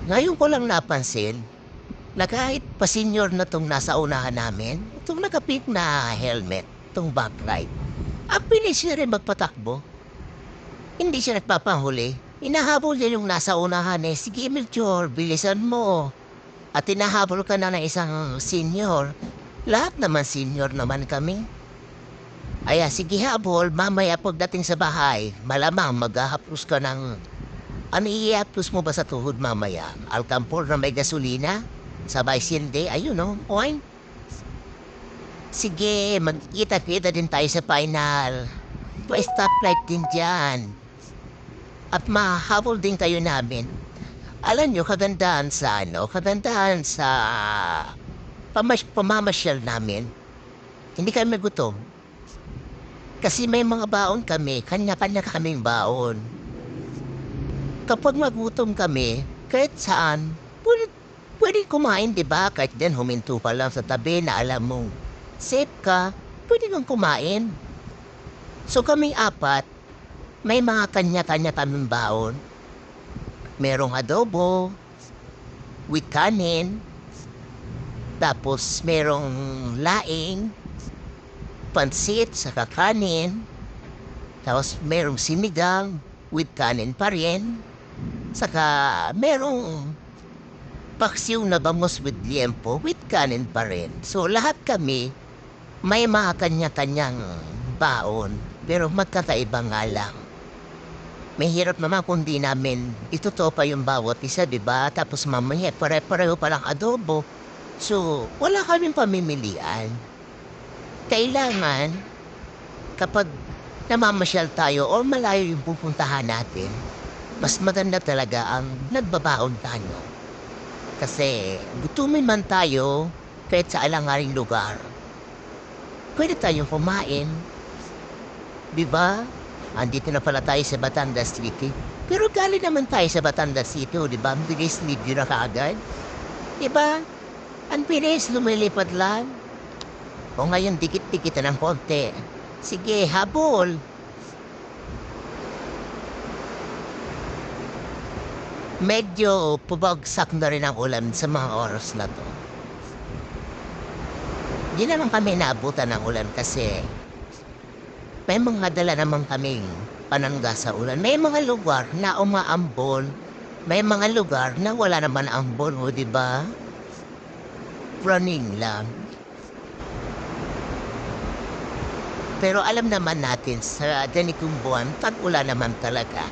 Ngayon ko lang napansin na kahit pa-senior na 'tong nasa unahan namin, itong naka-pink na helmet, 'tong backlight, ang bilis niya rin magpatakbo. Hindi siya nagpapahuli. Hinahabol niya yung nasa unahan, eh, "Sige Melchor, bilisan mo." At hinahabol ka na ng isang senior. Lahat naman senior naman kami. Aya, sige habol, mamaya pagdating sa bahay, malamang maghahaplos ka ng ano i-haplos mo ba sa tuhod mamaya? Alcampor na may gasolina? Sabay sindi, ayun oh, oing. Sige, magkita-kita din tayo sa final. May stoplight din diyan. At mahahabol din kayo namin. Alam niyo kagandahan sa kagandahan sa pamamasyal namin, hindi kami gutom. Kasi may mga baon kami, kanya-kanya kaming baon. Kapag magutom kami, kahit saan, puwedeng kumain, 'di ba? Kahit diyan huminto ka lang sa tabi na alam mong safe ka, puwede kang kumain. So kaming apat, may mga kanya-kanya kaming baon. Merong adobo with kanin, tapos merong laing, pansit saka kanin, tapos merong sinigang with kanin pa rin, saka merong paksiw na bangus with liempo with kanin pa rin. So lahat kami may mga kanya-kanyang baon, pero magkakaiba nga lang. Mahirap naman kung di namin itutopa yung bawat isa, 'di ba? Tapos mamaya pare-pareho palang adobo. So, wala kaming pamimilian. Kailangan kapag namamasyal tayo o malayo yung pupuntahan natin, mas maganda talaga ang nagbabaon tayo. Kasi gutumin man tayo kahit sa alangaring lugar, pwede tayong kumain. 'Di ba? Andito na pala tayo sa Batangas City. Pero galing naman tayo sa Batangas City, oh, 'di ba? Ang bilis libre na kaagad. 'Di ba? Ang bilis, lumilipad lang. O ngayon, dikit-dikit na ng konti. Sige, habol. Medyo pabagsak na rin ang ulan sa mga oras na 'to. Di naman kami naabutan ng ulan kasi may mga dala naman kaming panangga sa ulan. May mga lugar na umaambon, may mga lugar na wala naman ambon, o 'di ba? Running lang. Pero alam naman natin sa ganitong buwan, tag-ulan naman talaga.